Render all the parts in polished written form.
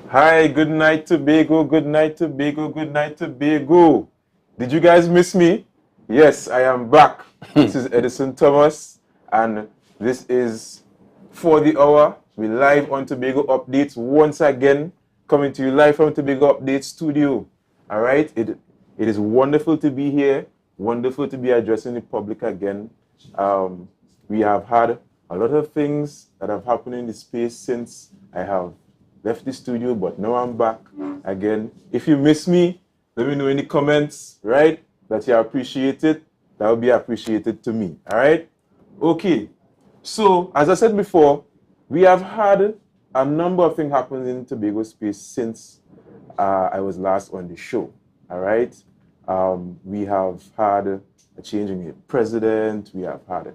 Hi, good night Tobago, good night Tobago, good night Tobago. Did you guys miss me? Yes, I am back. This is Edison Thomas, and this is For the Hour. We're live on Tobago Updates once again, coming to you live from Tobago Updates studio. All right, it is wonderful to be here, wonderful to be addressing the public again. We have had a lot of things that have happened in the space since I have left the studio, but now I'm back again. If you miss me, let me know in the comments, right? That you appreciate it. That would be appreciated to me, all right? Okay, so as I said before, we have had a number of things happen in Tobago space since I was last on the show, all right? We have had a change in the president. We have had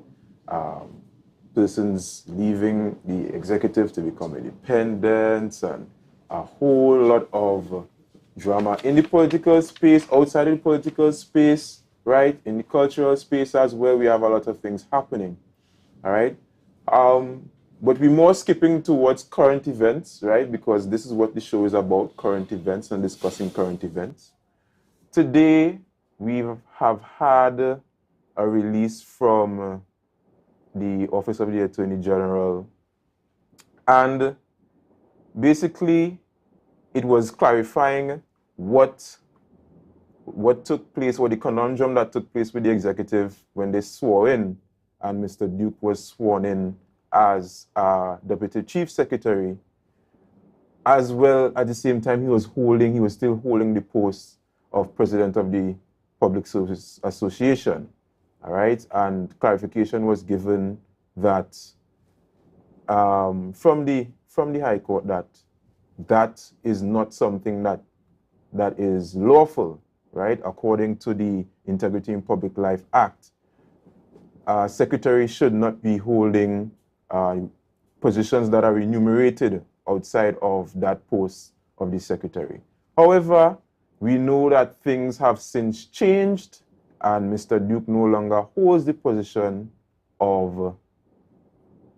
persons leaving the executive to become independent, and a whole lot of drama in the political space, outside of the political space, right? In the cultural space as well, we have a lot of things happening, all right? But we're more skipping towards current events, right? Because this is what the show is about, current events and discussing current events. Today, we have had a release from the Office of the Attorney General, and basically it was clarifying what took place, or the conundrum that took place with the executive when they swore in, and Mr. Duke was sworn in as Deputy Chief Secretary. As well, at the same time, he was still holding the post of President of the Public Service Association. All right, and clarification was given that from the High Court that is not something that is lawful, right? According to the Integrity in Public Life Act, secretary should not be holding positions that are enumerated outside of that post of the secretary. However, we know that things have since changed, and Mr. Duke no longer holds the position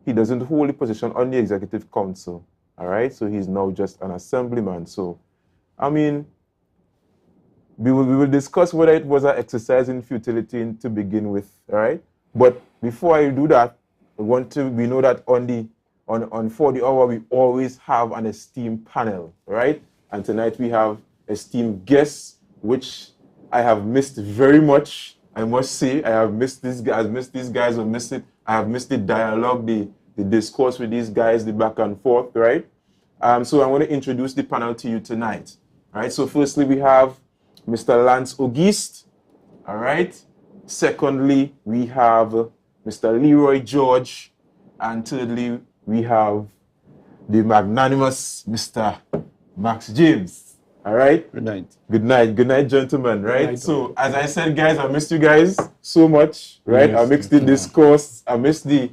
he doesn't hold the position on the Executive Council, all right? So he's now just an assemblyman. So, I mean, we will discuss whether it was an exercise in futility to begin with, all right? But before I do that, we know that on For the Hour, we always have an esteemed panel, right? And tonight we have esteemed guests, which I have missed very much. I must say, I have missed these guys, I have missed the dialogue, the discourse with these guys, the back and forth, right? So I want to introduce the panel to you tonight. All right, so firstly, we have Mr. Lance Auguste, all right? Secondly, we have Mr. Leroy George. And thirdly, we have the magnanimous Mr. Max James. All right? Good night. Good night. Good night, gentlemen, right? Good night. So, as I said, guys, I missed you guys so much, right? Yes, I missed the discourse. I missed the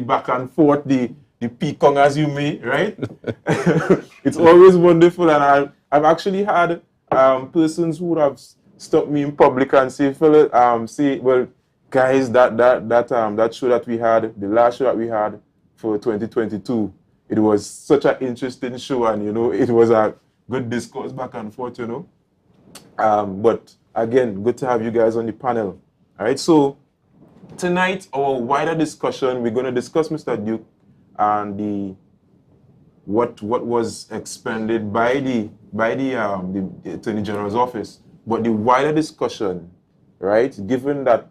back and forth, the peacock as you may, right? It's always wonderful. And I've actually had persons who would have stopped me in public and say, well, guys, that show that we had, the last show that we had for 2022, it was such an interesting show, and it was a good discourse back and forth, but again, good to have you guys on the panel. All right, so tonight, our wider discussion, we're going to discuss Mr. Duke and what was expended by the Attorney General's office, but the wider discussion, right? Given that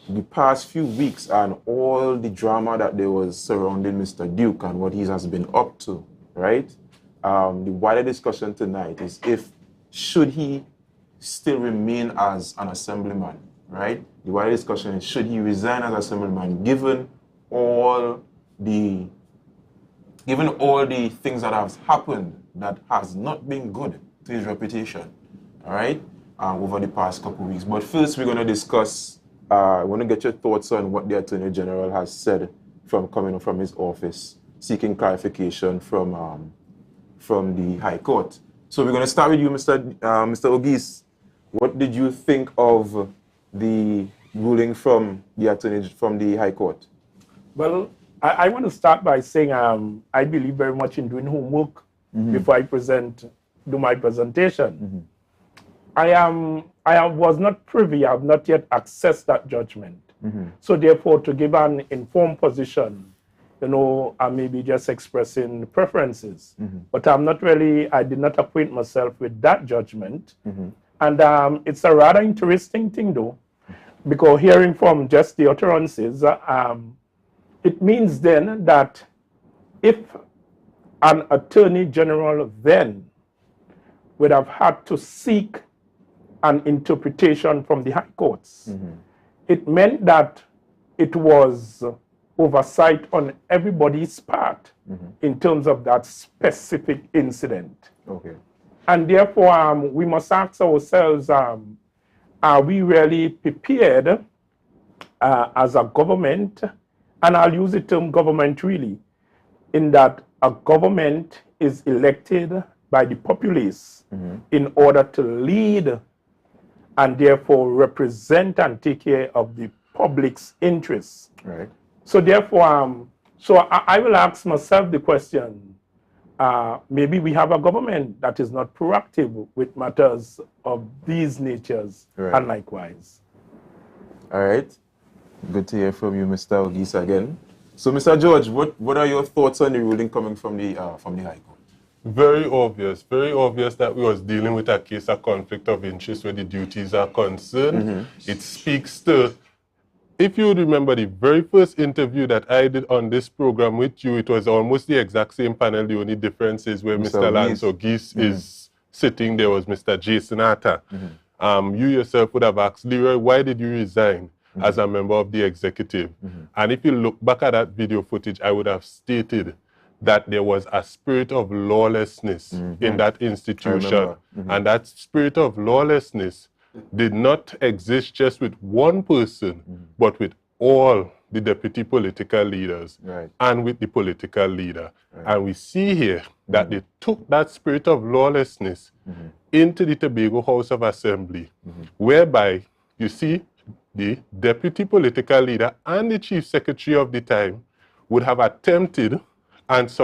the past few weeks and all the drama that there was surrounding Mr. Duke and what he has been up to, right? The wider discussion tonight is should he still remain as an assemblyman, right? The wider discussion is, should he resign as assemblyman given all the things that have happened that has not been good to his reputation, all right, over the past couple of weeks. But first, we're going to discuss, I want to get your thoughts on what the Attorney General has said coming from his office, seeking clarification from the High Court. So we're going to start with you, Mr. Auguste. What did you think of the ruling from the High Court? Well, I want to start by saying I believe very much in doing homework before I do my presentation. I was not privy, I have not yet accessed that judgment. So therefore, to give an informed position, I may be just expressing preferences, but I did not acquaint myself with that judgment. And it's a rather interesting thing though, because hearing from just the utterances, it means then that if an attorney general then would have had to seek an interpretation from the high courts, it meant that it was oversight on everybody's part in terms of that specific incident. Okay. And therefore, we must ask ourselves, are we really prepared as a government, and I'll use the term government really, in that a government is elected by the populace in order to lead and therefore represent and take care of the public's interests. Right. So therefore, I will ask myself the question, maybe we have a government that is not proactive with matters of these natures, and likewise. All right. Good to hear from you, Mr. Ogisa, again. So, Mr. George, what are your thoughts on the ruling coming from the High Court? Very obvious that we was dealing with a case of conflict of interest where the duties are concerned. It speaks to, if you remember the very first interview that I did on this program with you, it was almost the exact same panel. The only difference is where Mr. Lance Ogis is sitting, there was Mr. Jason Atta. You yourself would have asked, Leroy, why did you resign as a member of the executive? And if you look back at that video footage, I would have stated that there was a spirit of lawlessness in that institution. And that spirit of lawlessness did not exist just with one person, but with all the deputy political leaders and with the political leader. And we see here that they took that spirit of lawlessness into the Tobago House of Assembly, whereby you see the deputy political leader and the chief secretary of the time would have attempted and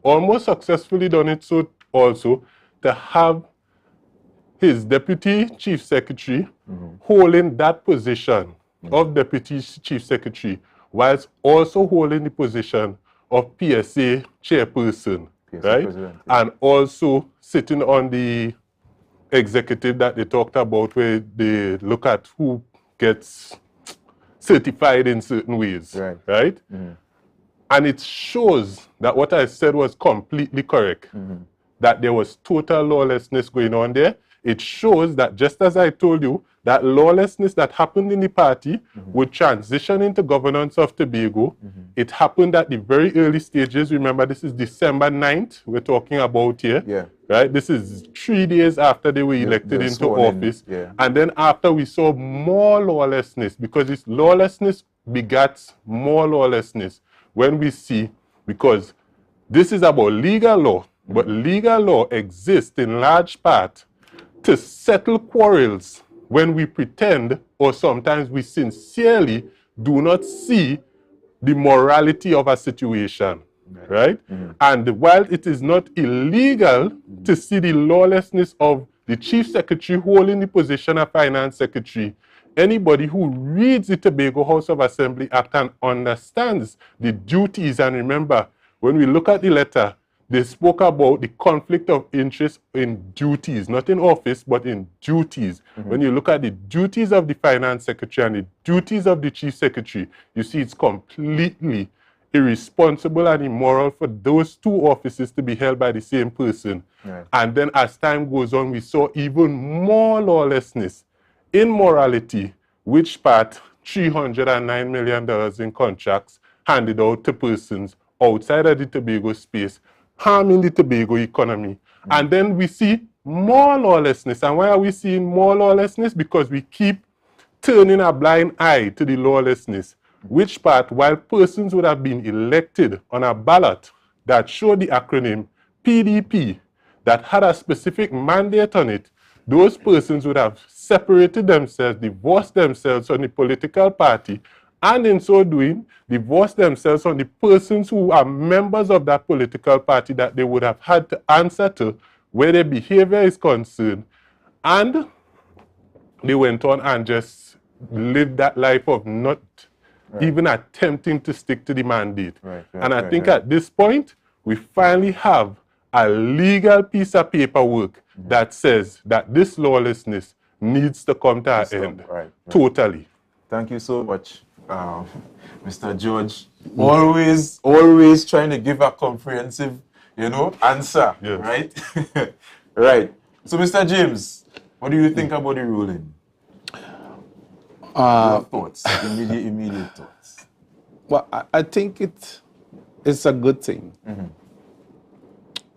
almost successfully done it so also to have his deputy chief secretary holding that position of deputy chief secretary, whilst also holding the position of PSA chairperson, right? And also sitting on the executive that they talked about, where they look at who gets certified in certain ways, right? And it shows that what I said was completely correct, that there was total lawlessness going on there. It shows that, just as I told you, that lawlessness that happened in the party would transition into governance of Tobago. It happened at the very early stages. Remember, this is December 9th we're talking about here, right? This is 3 days after they were elected into office. And then after, we saw more lawlessness, because this lawlessness begats more lawlessness. When we see, because this is about legal law, but legal law exists in large part to settle quarrels when we pretend, or sometimes we sincerely do not see the morality of a situation, right? And while it is not illegal to see the lawlessness of the chief secretary holding the position of finance secretary, anybody who reads the Tobago House of Assembly Act and understands the duties, and remember, when we look at the letter, they spoke about the conflict of interest in duties, not in office, but in duties. When you look at the duties of the finance secretary and the duties of the chief secretary, you see it's completely irresponsible and immoral for those two offices to be held by the same person. And then as time goes on, we saw even more lawlessness, immorality, which part $309 million in contracts handed out to persons outside of the Tobago space, harming the Tobago economy. And then we see more lawlessness. And why are we seeing more lawlessness? Because we keep turning a blind eye to the lawlessness, which part, while persons would have been elected on a ballot that showed the acronym PDP, that had a specific mandate on it, those persons would have separated themselves, divorced themselves from the political party, and in so doing, divorce themselves from the persons who are members of that political party that they would have had to answer to where their behavior is concerned. And they went on and just lived that life of not even attempting to stick to the mandate. And I think at this point, we finally have a legal piece of paperwork that says that this lawlessness needs to come to an end. Totally. Thank you so much, Mr. George. Always trying to give a comprehensive, answer, right? Right. So, Mr. James, what do you think about the ruling? Your thoughts, immediate thoughts. Well, I think it's a good thing.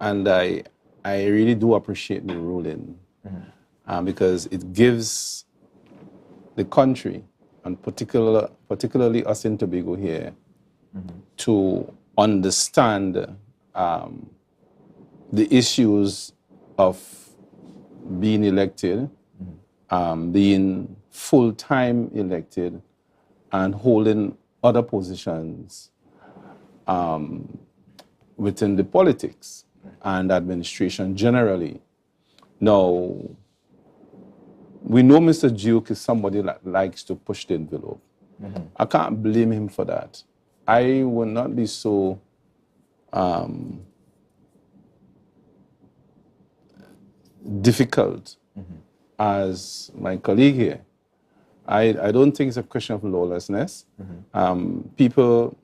And I really do appreciate the ruling because it gives the country, and particularly us in Tobago here, to understand the issues of being elected, being full-time elected, and holding other positions within the politics and administration generally. Now, we know Mr. Duke is somebody that likes to push the envelope. I can't blame him for that. I will not be so difficult as my colleague here. I don't think it's a question of lawlessness. People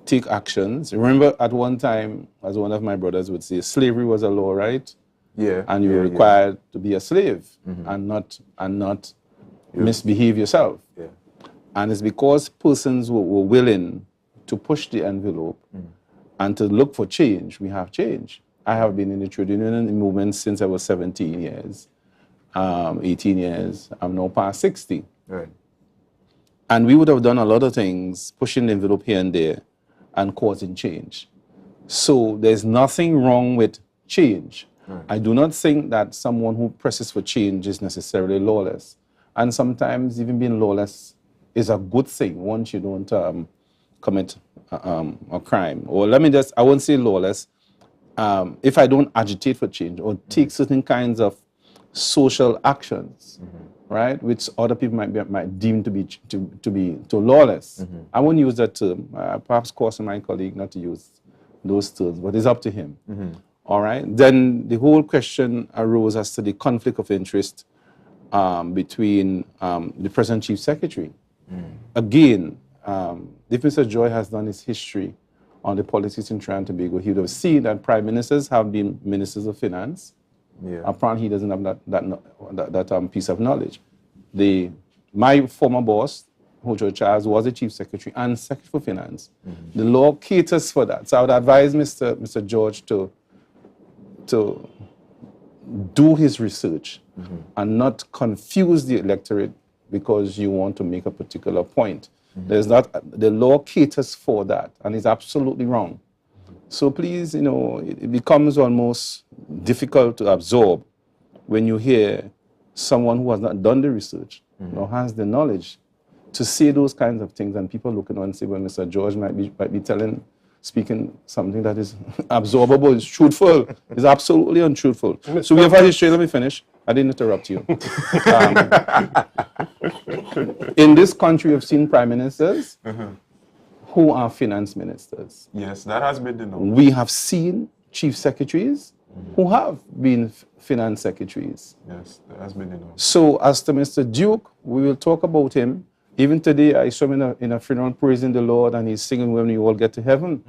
take actions. Remember, at one time, as one of my brothers would say, slavery was a law, right? Yeah. And you were required to be a slave and not misbehave yourself. Yeah. And it's because persons were willing to push the envelope and to look for change, we have change. I have been in the trade union movement since I was 17 years, 18 years. I'm now past 60. Right. And we would have done a lot of things, pushing the envelope here and there and causing change. So there's nothing wrong with change. Right. I do not think that someone who presses for change is necessarily lawless. And sometimes even being lawless is a good thing once you don't commit a crime. Or I won't say lawless. If I don't agitate for change or take certain kinds of social actions, right, which other people might deem to be lawless. I won't use that term. Perhaps caution my colleague not to use those terms, but it's up to him. All right. Then the whole question arose as to the conflict of interest between the present chief secretary. Again, if Mr. Joy has done his history on the politics in Trinidad and Tobago, he would have seen that prime ministers have been ministers of finance. Yeah. Apparently, he doesn't have that piece of knowledge. My former boss, Hojo Charles, was the chief secretary and secretary for finance. The law caters for that. So I would advise Mr. George to do his research and not confuse the electorate because you want to make a particular point. The law caters for that, and it's absolutely wrong. So please, it becomes almost difficult to absorb when you hear someone who has not done the research nor has the knowledge to say those kinds of things, and people looking on and say, well, Mr. George might be speaking something that is absorbable, it's truthful. It's absolutely untruthful. So we have had history. Let me finish. I didn't interrupt you. In this country, we've seen prime ministers who are finance ministers. Yes, that has been the norm. We have seen chief secretaries who have been finance secretaries. Yes, that has been the norm. So as to Mr. Duke, we will talk about him. Even today, I saw him in a funeral praising the Lord, and he's singing When We All Get to Heaven,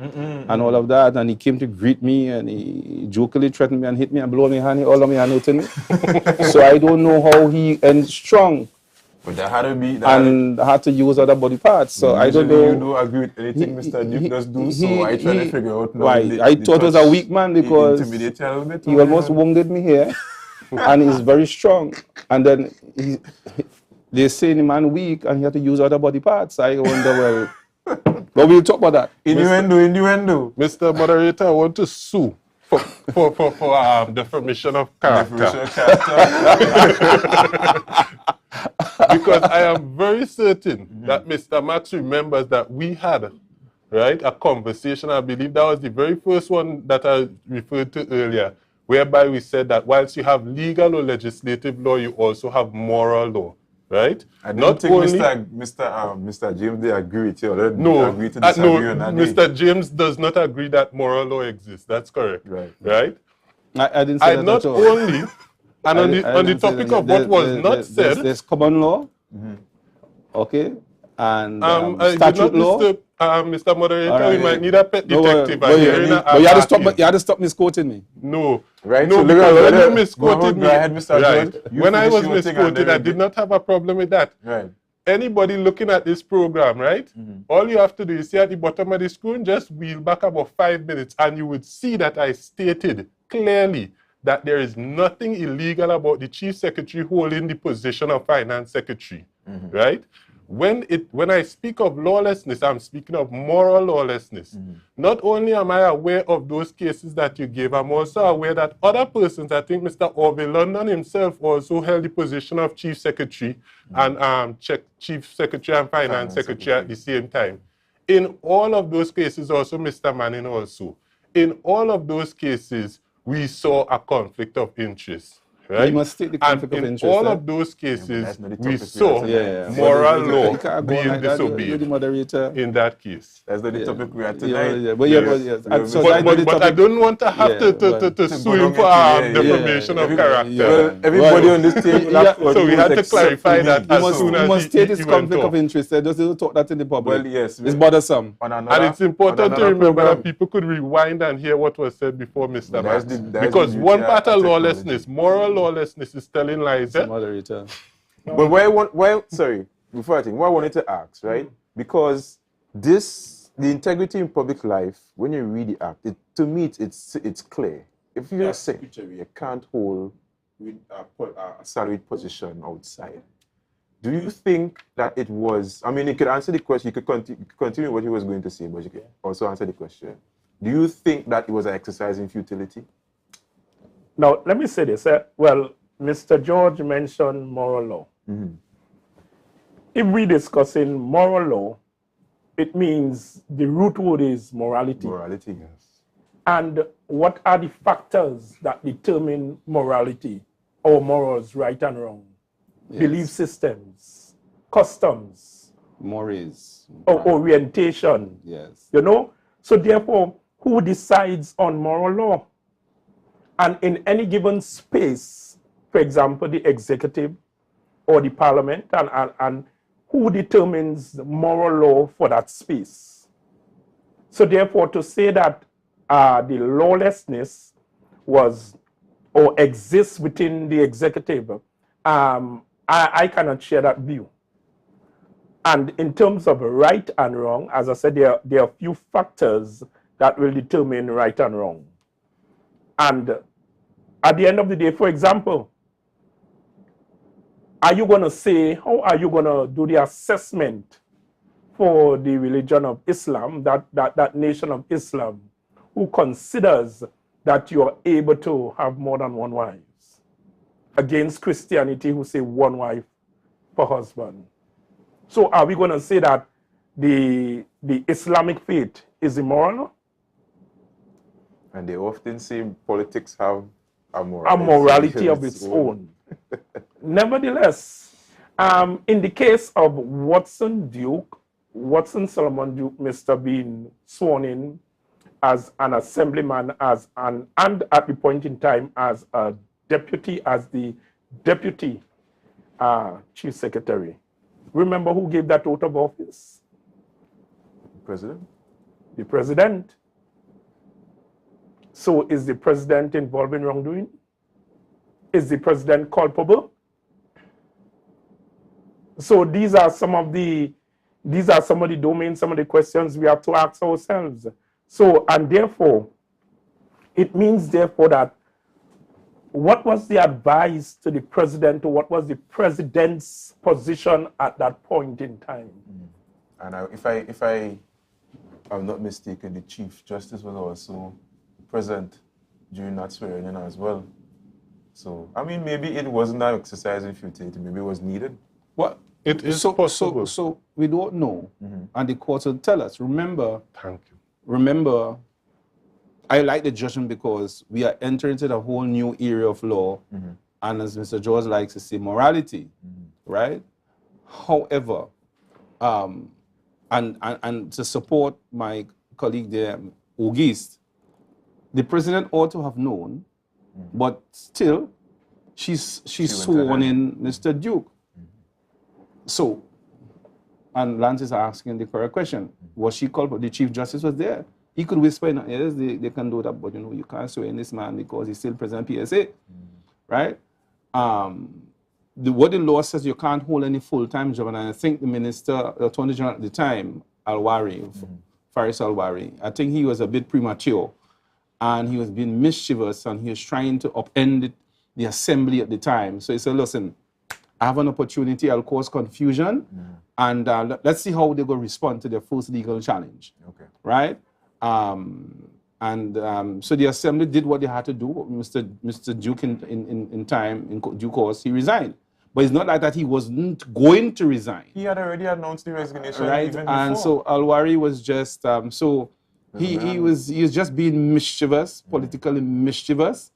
and all of that. And he came to greet me, and he jokingly threatened me and hit me and blew me hand, all of me and hurting me. So I don't know how he ends strong. But that had to be... I had to use other body parts. So I don't know... You don't agree with anything Mr. Duke does do, so I try to figure out... Why? I thought he was a weak man because he almost wounded me here, and he's very strong. And then they say the man weak and he had to use other body parts. I wonder, well, but we'll talk about that. Innuendo. Mr. Moderator, I want to sue for defamation of character. because I am very certain that Mr. Max remembers that we had, right, a conversation. I believe that was the very first one that I referred to earlier, whereby we said that whilst you have legal or legislative law, you also have moral law, right? I don't think Mr. James, they agree with you. They No, agree to disagree on that day. Mr. James does not agree that moral law exists. That's correct, right? I didn't say I that not at all. only, and on the topic of what was not said, there's common law, okay, and I statute did not law. disturb, Mr. Moderator, All right. we might need a pet No, detective. but you had to stop misquoting me. No, Right, no, so because look at when that. you misquoted me, Go ahead, Mr. right, George. You when I finish was your thing and misquoted, then I did not have a problem with that. Right. Anybody looking at this program, right, all you have to do is see at the bottom of the screen, just wheel back about 5 minutes, and you would see that I stated clearly that there is nothing illegal about the Chief Secretary holding the position of Finance Secretary, right? When I speak of lawlessness, I'm speaking of moral lawlessness. Not only am I aware of those cases that you gave, I'm also aware that other persons, I think Mr. Orville London himself also held the position of Chief Secretary and Chief Secretary and Finance Secretary at the same time. In all of those cases, also Mr. Manning also, in all of those cases, we saw a conflict of interest. Right? You must state the conflict of interest. In all of those cases, we saw Yeah. moral law You can't go on being like that. You're the disobeyed moderator. in that case. That's not the topic we are tonight. Yeah. But yes. And so But that's the I topic. don't want to have to sue him for defamation of character. Well, everybody on this table, So we had to clarify that as soon You as must state he this went conflict off. of interest. Just don't talk that in the public. Well, yes. It's bothersome. And it's important to remember that people could rewind and hear what was said before Mr. Max. Because one part of lawlessness, moral lawlessness, is telling lies. Moderator. But sorry, before I think, what I wanted to ask, right? Because the integrity in public life, when you read the act, to me, it's clear. If you're a secretary, you can't hold with a salaried position outside. Do you think that it was, I mean, you could answer the question, you could continue what he was going to say, but you could also answer the question. Do you think that it was an exercise in futility? Now, let me say this. Well, Mr. George mentioned moral law. If we're discussing moral law, it means the root word is morality. Morality, yes. And what are the factors that determine morality or morals, right and wrong? Yes. Belief systems, customs, Mores. or orientation. Yes. You know? So therefore, who decides on moral law? And in any given space, for example, the executive or the parliament, and who determines the moral law for that space? So therefore, to say that the lawlessness was or exists within the executive, I cannot share that view. And in terms of right and wrong, as I said, there are a few factors that will determine right and wrong. And at the end of the day, for example, are you going to say, how are you going to do the assessment for the religion of Islam, that nation of Islam, who considers that you are able to have more than one wife, against Christianity, who say one wife per husband? So are we going to say that the Islamic faith is immoral? And they often say politics have a morality of its own. Nevertheless, in the case of Watson Solomon Duke, Mr. being sworn in as an assemblyman, and at the point in time as a deputy, as the deputy chief secretary. Remember who gave that oath of office? President? The president. So is the president involved in wrongdoing? Is the president culpable? So these are some of the domains, some of the questions we have to ask ourselves. So, and therefore, it means therefore that what was the advice to the president, or what was the president's position at that point in time? And if I am not mistaken, the Chief Justice was also present during that swearing-in as well. So, I mean, maybe it wasn't an exercise in futility, maybe it was needed. What? It is so, possible. So we don't know, and the courts will tell us. Remember, Thank you. remember, I like the judgment because we are entering into a whole new area of law, and as Mr. George likes to say, morality, right? However, and to support my colleague there, Auguste, the president ought to have known, but still, she's sworn in Mr. Duke. So, and Lance is asking the correct question. Was she called? But the Chief Justice was there. He could whisper in her ears, they can do that, but you can't swear in this man because he's still president of PSA, right? What the law says, you can't hold any full-time job, and I think the Attorney General at the time, Alwari, Faris Alwari, I think he was a bit premature, and he was being mischievous, and he was trying to upend the assembly at the time. So he said, listen, I have an opportunity, I'll cause confusion, and let's see how they're going to respond to their first legal challenge, right? So the assembly did what they had to do. Mr. Duke in due course, he resigned. But it's not like that he wasn't going to resign. He had already announced the resignation, right? Even and before. So Alwari was just he was just being mischievous, politically mischievous,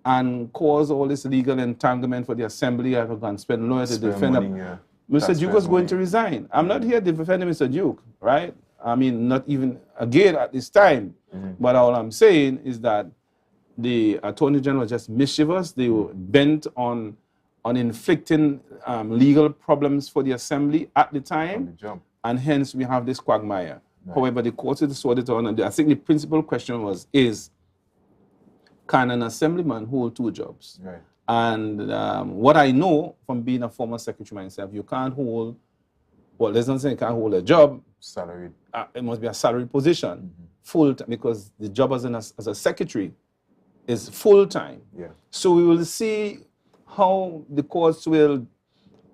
and caused all this legal entanglement for the assembly. I can spend lawyers to defend him. Mr. Duke was going to resign. I'm not here defending Mr. Duke, right? I mean, not even again at this time. But all I'm saying is that the Attorney General was just mischievous. They were bent on inflicting legal problems for the assembly at the time, and hence we have this quagmire. Right. However, the court has sorted it on, and I think the principal question is can an assemblyman hold two jobs? Right. And what I know from being a former secretary myself, you can't hold, well, there's nothing you can't hold a job. Salaried. It must be a salaried position, full-time, because the job as a secretary is full-time. Yeah. So we will see how the courts will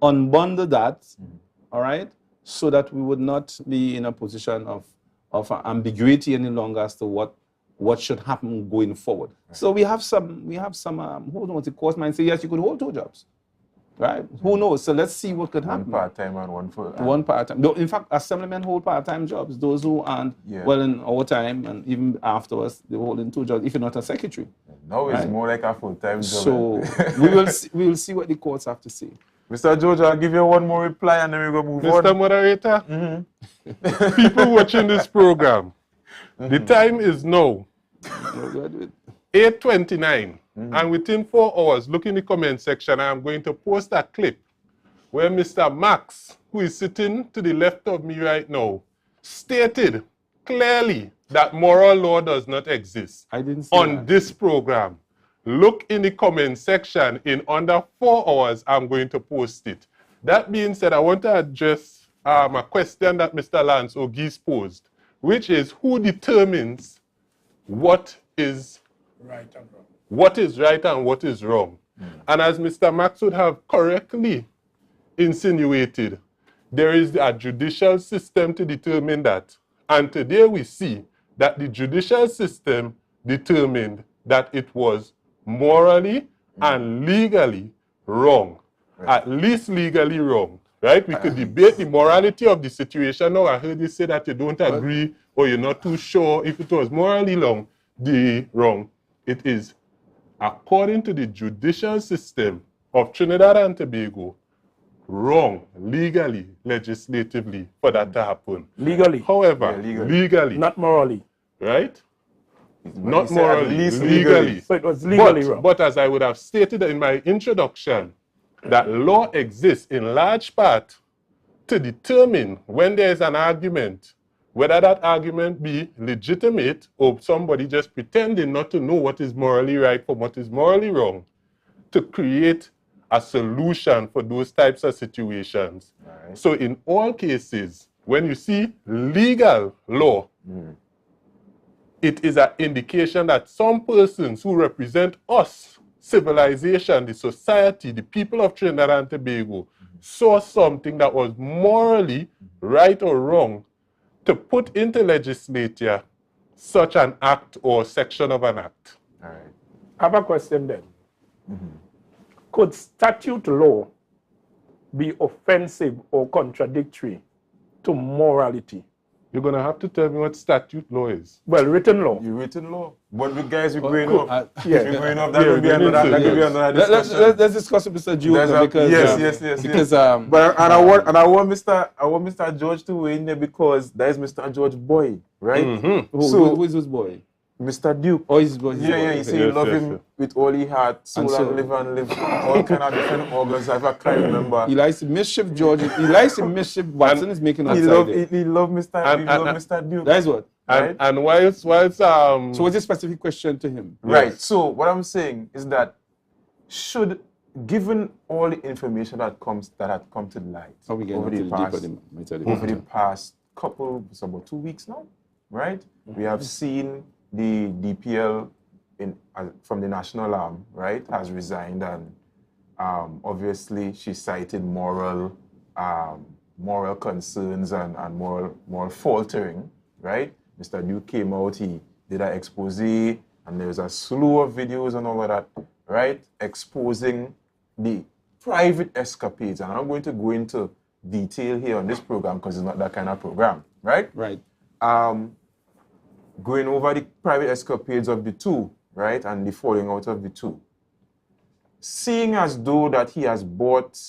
unbundle that, all right, so that we would not be in a position of ambiguity any longer as to what should happen going forward. Right. So we have some who knows, the court might say, yes, you could hold two jobs, right? Who knows? So let's see what could happen. One part-time and one full-time. One part-time. In fact, assemblymen hold part-time jobs. Those who aren't, well, in our time and even afterwards, they're holding two jobs, if you're not a secretary. No, it's more like a full-time job. So we will see what the courts have to say. Mr. George, I'll give you one more reply and then we're going to move on. Mr. Moderator, people watching this program, the time is now 8:29, and within 4 hours, look in the comment section, I'm going to post a clip where Mr. Max, who is sitting to the left of me right now, stated clearly that moral law does not exist on this program. Look in the comment section. In under 4 hours, I'm going to post it. That being said, I want to address a question that Mr. Lance Auguste posed, which is who determines what is right and wrong? What is right and what is wrong? And as Mr. Max would have correctly insinuated, there is a judicial system to determine that. And today we see that the judicial system determined that it was morally and legally wrong, at least legally wrong, right? We could debate the morality of the situation. Now, I heard you say that you don't agree or you're not too sure if it was morally wrong. It is, according to the judicial system of Trinidad and Tobago, wrong, legally, legislatively, for that to happen. Legally. However, legally. Not morally. Right? Not morally, legally. So it was legally wrong. But as I would have stated in my introduction, that law exists in large part to determine when there is an argument, whether that argument be legitimate or somebody just pretending not to know what is morally right from what is morally wrong, to create a solution for those types of situations. Right. So in all cases, when you see legal law, it is an indication that some persons who represent us, civilization, the society, the people of Trinidad and Tobago, saw something that was morally right or wrong to put into legislature such an act or section of an act. All right. I have a question then. Could statute law be offensive or contradictory to morality? You're going to have to tell me what statute law is. Well, written law. You written law. But the guys, we're going cool. off. Yeah. We're going off. That could be another. That could be another discussion. Let's discuss it, Mr. Duke, There's a- because yes. because But I want Mr. George to weigh in there because that is Mr. George boy, right? who is this boy? Mr. Duke. Oh, his boy. Yeah, you say you Yes, love yes, him yes. with all he had, soul And so- and liver and live, all kind of different organs. If I can't remember. He likes the mischief, George. He likes the mischief Watson is making outside there. He love Mr. Duke. That is what. Right? And whilst So what's a specific question to him? Right. Yes. So what I'm saying is that given all the information that had come to light How we get over into the the past, deeper the over the past couple, it's about 2 weeks now, right? We have seen the DPL from the national arm, right, has resigned, and obviously she cited moral concerns and moral faltering, right? Mr. Duke came out, he did an expose, and there's a slew of videos and all of that, right, exposing the private escapades. And I'm going to go into detail here on this program because it's not that kind of program, right? Right. Going over the private escapades of the two, right, and the falling out of the two. Seeing as though that he has bought,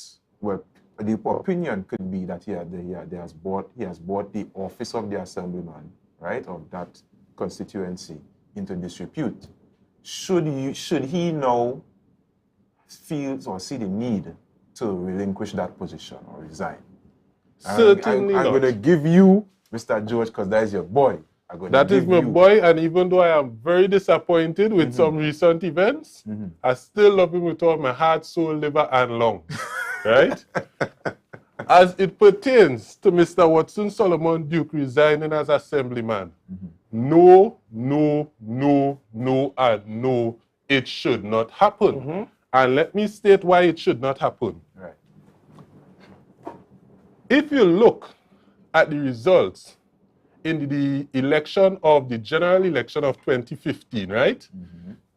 well, the opinion could be that he has bought the office of the assemblyman, right, of that constituency into disrepute. Should he now feel or see the need to relinquish that position or resign? certainly I'm not. going to give you Mr. George because that is your boy. That is my boy, and even though I am very disappointed with some recent events, I still love him with all my heart, soul, liver, and lungs. Right? As it pertains to Mr. Watson Solomon Duke resigning as assemblyman, no, and no, it should not happen. And let me state why it should not happen. Right. If you look at the results in the election of the general election of 2015, right?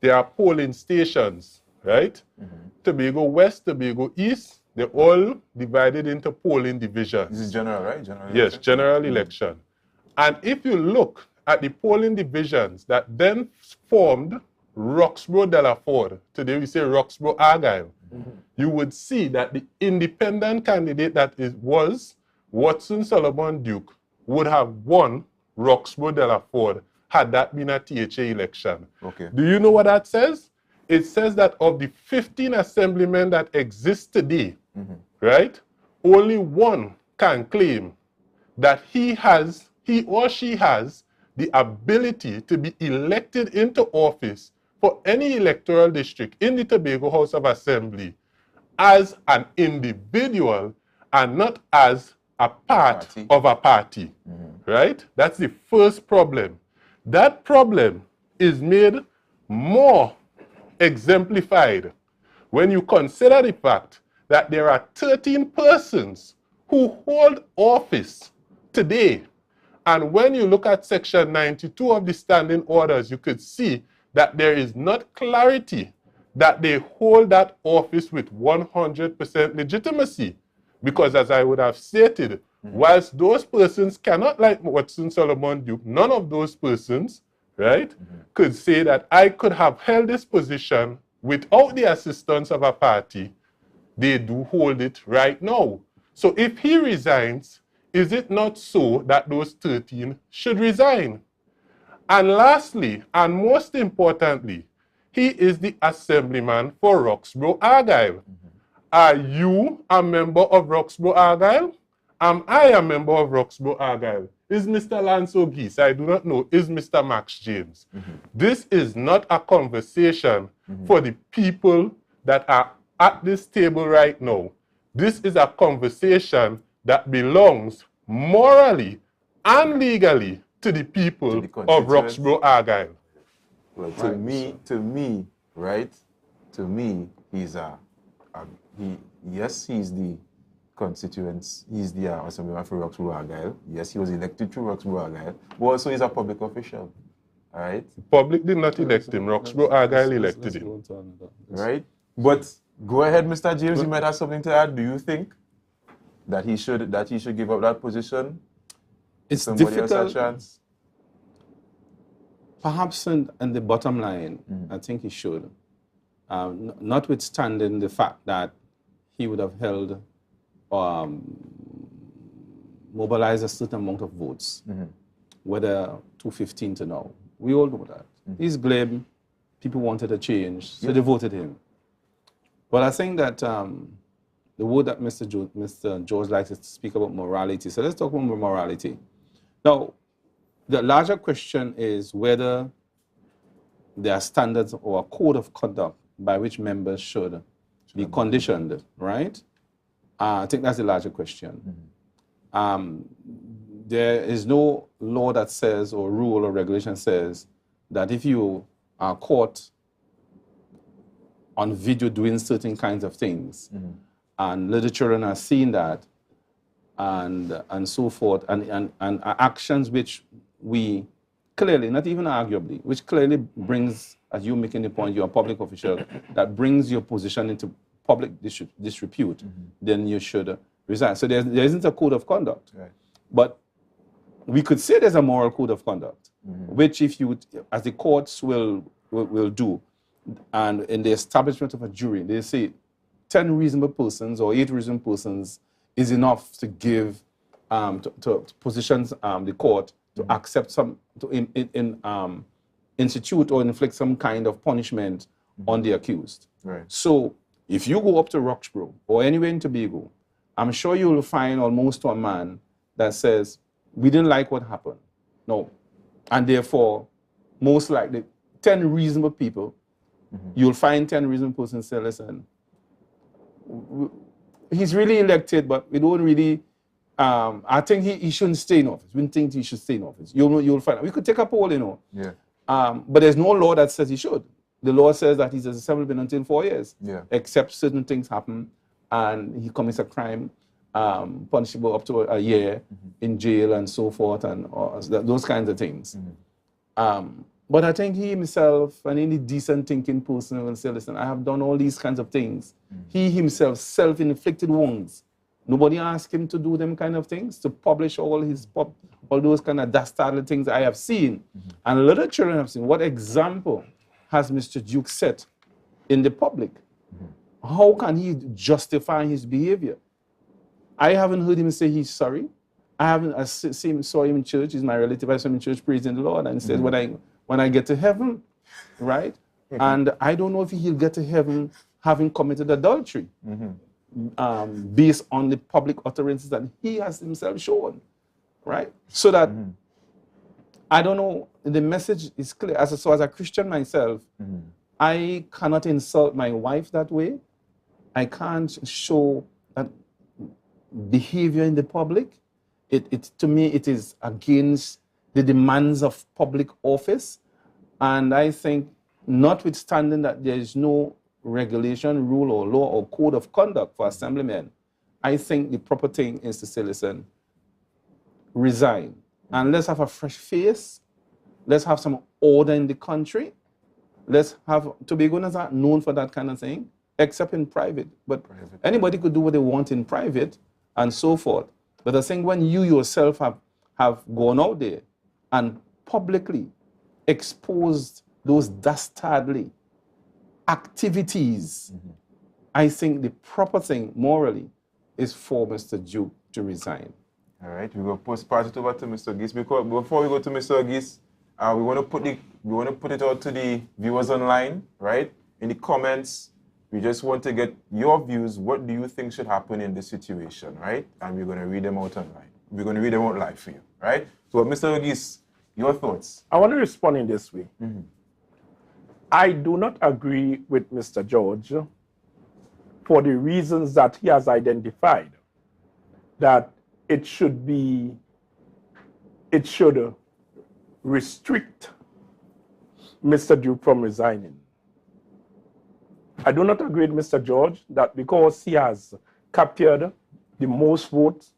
There are polling stations, right? Tobago West, Tobago East, they're all divided into polling divisions. This is general, right? General Yes, election? general election. And if you look at the polling divisions that then formed Roxborough de la Ford, today we say Roxborough Argyle, you would see that the independent candidate that was Watson Solomon Duke would have won Roxborough de la Ford had that been a THA election. Okay. Do you know what that says? It says that of the 15 assemblymen that exist today, right, only one can claim that he or she has the ability to be elected into office for any electoral district in the Tobago House of Assembly as an individual and not as a part Party. of a party, right? That's the first problem. That problem is made more exemplified when you consider the fact that there are 13 persons who hold office today. And when you look at section 92 of the standing orders, you could see that there is not clarity that they hold that office with 100% legitimacy. Because as I would have stated, whilst those persons cannot, like Watson Solomon Duke, none of those persons, right, could say that I could have held this position without the assistance of a party. They do hold it right now. So if he resigns, is it not so that those 13 should resign? And lastly, and most importantly, he is the assemblyman for Roxborough Argyle. Are you a member of Roxborough Argyle? Am I a member of Roxborough Argyle? Is Mr. Lance O'Geese? I do not know. Is Mr. Max James? This is not a conversation for the people that are at this table right now. This is a conversation that belongs morally and legally to the people of constituents. Roxborough Argyle. Well, to me, right? To me, he's he's the constituents. He's the assemblyman for Roxborough Argyle. Yes, he was elected through Roxborough Argyle, but also he's a public official. All right? Public did not elect him. Roxborough Argyle elected him. Right? But go ahead, Mr. James, you might have something to add. Do you think that he should give up that position? It's Somebody else difficult. a chance? Perhaps in the bottom line, I think he should. Notwithstanding the fact that he would have held, mobilized a certain amount of votes, whether 215 to now. We all know that. He's glib. People wanted a change, so they voted him. But I think that the word that Mr. George likes is to speak about morality. So let's talk about morality. Now, the larger question is whether there are standards or a code of conduct by which members should be conditioned, right? I think that's the larger question. There is no law that says, or rule or regulation says, that if you are caught on video doing certain kinds of things, and little children are seeing that, and so forth, and actions which we clearly, not even arguably, which clearly brings, as you making the point, you're a public official, that brings your position into public disrepute, then you should resign. So there isn't a code of conduct. Right. But we could say there's a moral code of conduct, which if you, as the courts will do, and in the establishment of a jury, they say 10 reasonable persons or 8 reasonable persons is enough to give, to positions the court to accept some, to institute or inflict some kind of punishment on the accused. Right. So if you go up to Roxborough or anywhere in Tobago, I'm sure you will find almost a man that says, we didn't like what happened. No. And therefore, most likely, 10 reasonable people, you'll find 10 reasonable persons say, listen, he's really elected, but we don't really, I think he shouldn't stay in office. We don't think he should stay in office. You'll find out. We could take a poll, you know. Yeah. But there's no law that says he should. The law says that he's assemblyman until 4 years, except certain things happen and he commits a crime, punishable up to a year in jail and so forth, and those kinds of things. But I think he himself, and any decent thinking person, will say, listen, I have done all these kinds of things. He himself, self-inflicted wounds. Nobody asked him to do them kind of things, to publish all those kind of dastardly things I have seen. And little children have seen. What example has Mr. Duke set in the public? How can he justify his behavior? I haven't heard him say he's sorry. I saw him in church. He's my relative. I saw him in church praising the Lord. And he says, when I get to heaven, right? And I don't know if he'll get to heaven having committed adultery based on the public utterances that he has himself shown, right? So that, I don't know, the message is clear. As a Christian myself, I cannot insult my wife that way. I can't show that behavior in the public. To me, it is against the demands of public office. And I think, notwithstanding that there is no regulation, rule, or law, or code of conduct for assemblymen, I think the proper thing is to say, listen, resign. And let's have a fresh face. Let's have some order in the country. Let's have, Tobagoans are known for that kind of thing, except in private. But anybody could do what they want in private and so forth. But I think when you yourself have gone out there and publicly exposed those dastardly activities, I think the proper thing morally is for Mr. Duke to resign. All right, we're going to pass it over to Mr. Gis. Because before we go to Mr. Gis, we want to put it out to the viewers online, right? In the comments, we just want to get your views. What do you think should happen in this situation, right? And we're going to read them out online. We're going to read them out live for you, right? So, Mr. Gis, your thoughts? I want to respond in this way. I do not agree with Mr. George for the reasons that he has identified, that it should restrict Mr. Duke from resigning. I do not agree with Mr. George that because he has captured the most votes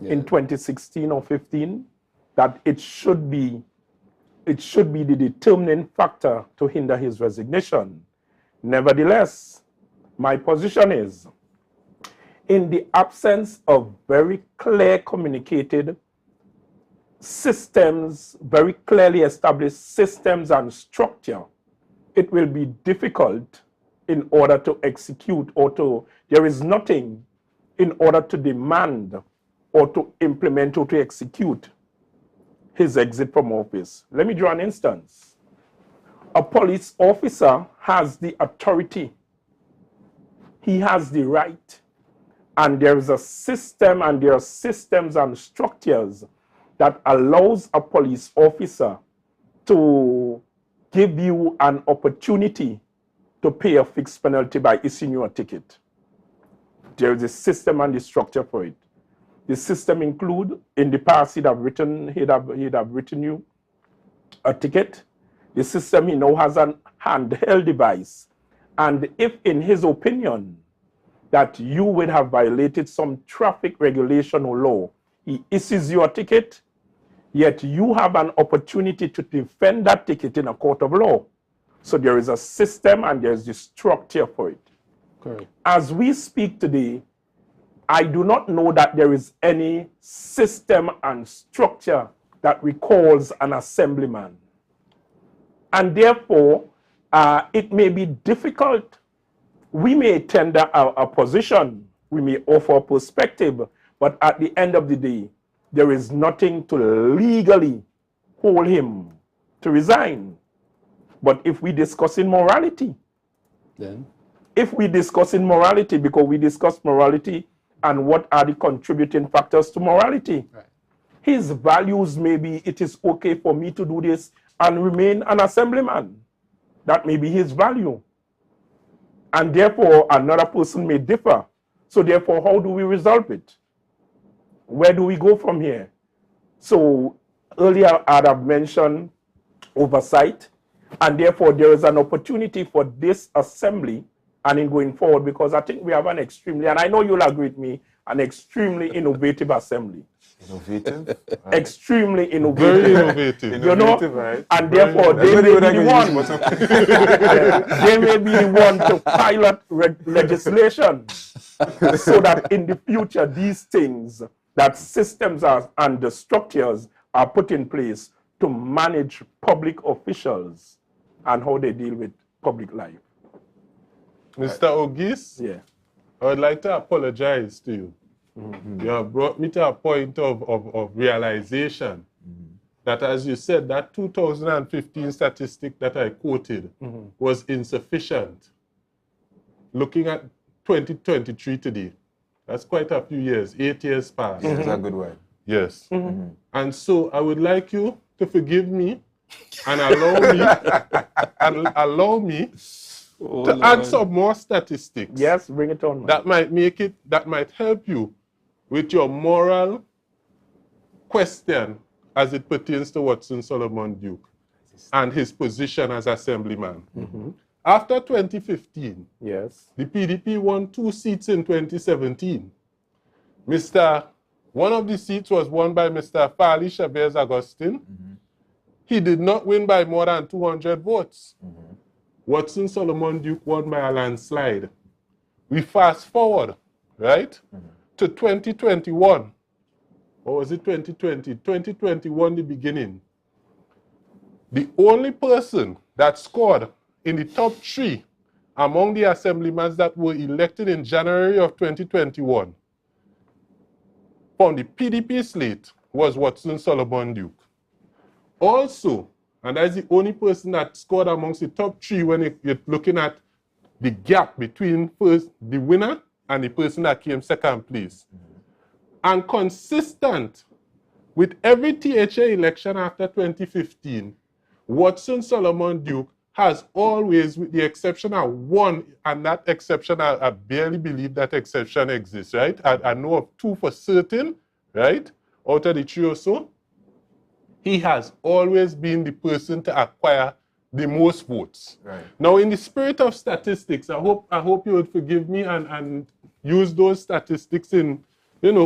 in 2016 or 15, that it should be the determining factor to hinder his resignation. Nevertheless, my position is, in the absence of very clear communicated systems, very clearly established systems and structure, it will be difficult in order to execute there is nothing in order to demand or to implement or to execute his exit from office. Let me draw an instance. A police officer has the authority. He has the right. And there is a system, and there are systems and structures that allows a police officer to give you an opportunity to pay a fixed penalty by issuing you a ticket. There is a system and the structure for it. The system include, in the past, he'd have written you a ticket. The system, he now has a handheld device. And if in his opinion that you would have violated some traffic regulation or law, he issues you a ticket, yet you have an opportunity to defend that ticket in a court of law. So there is a system and there's the structure for it. Correct. As we speak today, I do not know that there is any system and structure that recalls an assemblyman. And therefore, it may be difficult. We may tender a position, we may offer a perspective, but at the end of the day, there is nothing to legally hold him to resign. But if we discuss in morality, Then? if we discuss in morality, because we discuss morality and what are the contributing factors to morality. Right. His values may be, it is okay for me to do this and remain an assemblyman. That may be his value. And therefore, another person may differ. So therefore, how do we resolve it? Where do we go from here? So earlier I have mentioned oversight, and therefore there is an opportunity for this assembly and in going forward, because I think we have an extremely, and I know you'll agree with me, an extremely innovative assembly. Innovative? Extremely innovative. Very innovative. You know, Innovative, right? and therefore they may be the one. They may be the one to pilot legislation, so that in the future these things, that systems are and the structures are put in place to manage public officials and how they deal with public life. Mr. Ogis, Yeah. I would like to apologize to you. You have brought me to a point of realization that, as you said, that 2015 statistic that I quoted was insufficient. Looking at 2023 today, that's quite a few years, 8 years past. That's a good one. Yes. And so I would like you to forgive me and allow me to add some more statistics. Yes, bring it on, man. That might help you with your moral question as it pertains to Watson Solomon Duke and his position as assemblyman. After 2015, Yes. the PDP won 2 seats in 2017. One of the seats was won by Mr. Fali Chavez Agustin. He did not win by more than 200 votes. Watson Solomon Duke won by a landslide. We fast forward, right, to 2021. Or was it 2020? 2021, the beginning. The only person that scored in the top 3 among the assemblymen that were elected in January of 2021 from the PDP slate was Watson Solomon Duke. Also, and that's the only person that scored amongst the top 3 when you're looking at the gap between the winner and the person that came second place. And consistent with every THA election after 2015, Watson Solomon Duke has always, with the exception of one, and that exception, I barely believe that exception exists, right? I know of 2 for certain, right? Out of the 3 or so, he has always been the person to acquire the most votes. Right. Now, in the spirit of statistics, I hope you would forgive me and use those statistics in,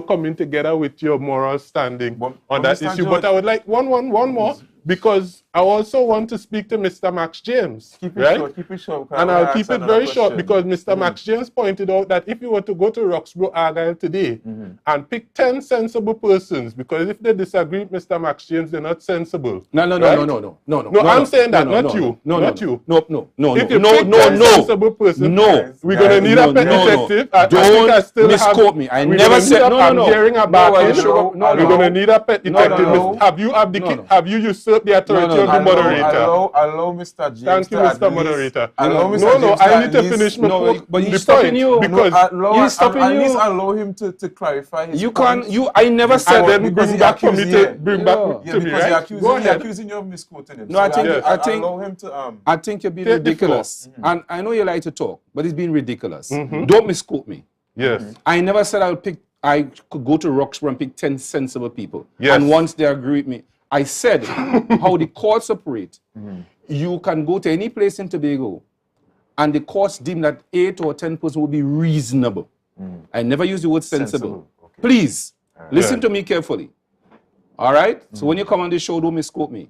coming together with your moral standing on that Mr. issue. George, But I would like one more. because I also want to speak to Mr. Max James, Keep it right? short, keep it short. And I'll keep it very short because Mr. Max James pointed out that if you were to go to Roxborough Argyle today and pick 10 sensible persons, because if they disagree with Mr. Max James, they're not sensible. No, I'm saying that, not you. No. If you No, pick 10 sensible persons, No. we're going to need a pet detective. Don't misquote me. I never said I'm hearing about it. No, We're going to need a pet detective. Have you abdicated? Have you usurped the authority of the moderator? Allow Mr. James. Thank you, Mr. Moderator. Allow Mr. No, James I need to finish my point. but he's The stopping point, you. because He's stopping at you. least allow him to clarify his You point. can't. I never said and that. then because bring he back for me accused to you. bring back Yeah, to me, because right? Go he's ahead. accusing you of misquoting him. No, I think- I I think- allow him to I think you're being Take the floor. ridiculous. And I know you like to talk, but it's being ridiculous. Don't misquote me. Yes. I never said I could go to Roxborough and pick 10 sensible people. Yes. And once they agree with me, I said how the courts operate. You can go to any place in Tobago and the courts deem that 8 or 10 persons will be reasonable. I never use the word sensible. Sensible, okay. Please, listen Right. to me carefully. All right? So when you come on the show, don't misquote me.